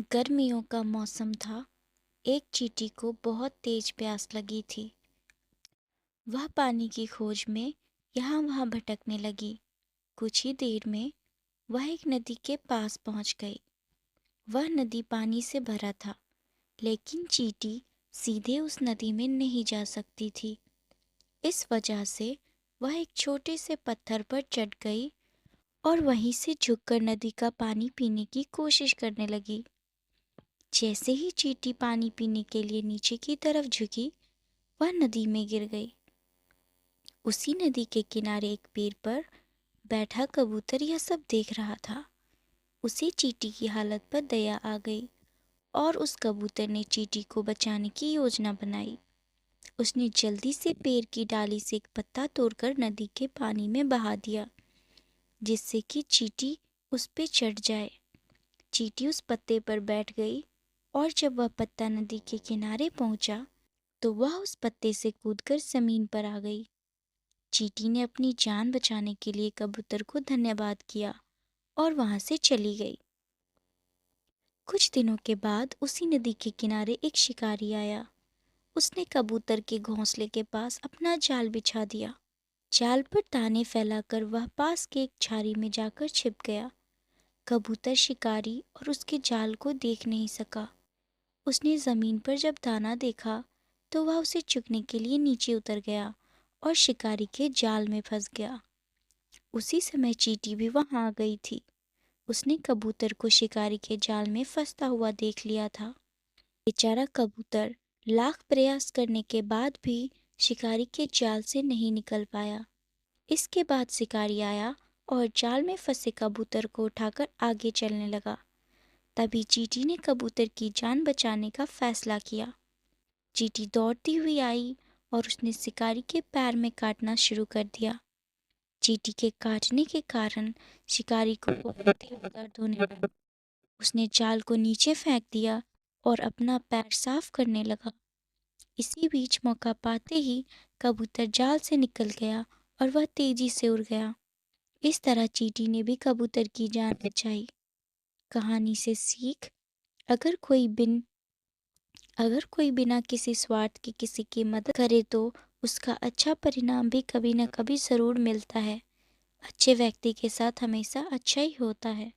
गर्मियों का मौसम था। एक चींटी को बहुत तेज प्यास लगी थी। वह पानी की खोज में यहाँ वहाँ भटकने लगी। कुछ ही देर में वह एक नदी के पास पहुंच गई। वह नदी पानी से भरा था, लेकिन चींटी सीधे उस नदी में नहीं जा सकती थी। इस वजह से वह एक छोटे से पत्थर पर चढ़ गई और वहीं से झुककर नदी का पानी पीने की कोशिश करने लगी। जैसे ही चींटी पानी पीने के लिए नीचे की तरफ झुकी, वह नदी में गिर गई। उसी नदी के किनारे एक पेड़ पर बैठा कबूतर यह सब देख रहा था। उसे चींटी की हालत पर दया आ गई और उस कबूतर ने चींटी को बचाने की योजना बनाई। उसने जल्दी से पेड़ की डाली से एक पत्ता तोड़कर नदी के पानी में बहा दिया, जिससे कि चींटी उस पे चढ़ जाए। चींटी उस पत्ते पर बैठ गई और जब वह पत्ता नदी के किनारे पहुंचा तो वह उस पत्ते से कूदकर जमीन पर आ गई। चींटी ने अपनी जान बचाने के लिए कबूतर को धन्यवाद किया और वहां से चली गई। कुछ दिनों के बाद उसी नदी के किनारे एक शिकारी आया। उसने कबूतर के घोंसले के पास अपना जाल बिछा दिया। जाल पर दाने फैलाकर वह पास के एक झाड़ी में जाकर छिप गया। कबूतर शिकारी और उसके जाल को देख नहीं सका। उसने जमीन पर जब दाना देखा तो वह उसे चुगने के लिए नीचे उतर गया और शिकारी के जाल में फंस गया। उसी समय चींटी भी वहां आ गई थी। उसने कबूतर को शिकारी के जाल में फंसता हुआ देख लिया था। बेचारा कबूतर लाख प्रयास करने के बाद भी शिकारी के जाल से नहीं निकल पाया। इसके बाद शिकारी आया और जाल में फंसे कबूतर को उठाकर आगे चलने लगा। तभी चींटी ने कबूतर की जान बचाने का फैसला किया। चींटी दौड़ती हुई आई और उसने शिकारी के पैर में काटना शुरू कर दिया। चींटी के काटने के कारण शिकारी को बहुत तेज दर्द होने लगा। उसने जाल को नीचे फेंक दिया और अपना पैर साफ करने लगा। इसी बीच मौका पाते ही कबूतर जाल से निकल गया और वह तेजी से उड़ गया। इस तरह चींटी ने भी कबूतर की जान बचाई। कहानी से सीख, अगर कोई बिन अगर कोई बिना किसी स्वार्थ के किसी की मदद करे तो उसका अच्छा परिणाम भी कभी न कभी ज़रूर मिलता है। अच्छे व्यक्ति के साथ हमेशा अच्छा ही होता है।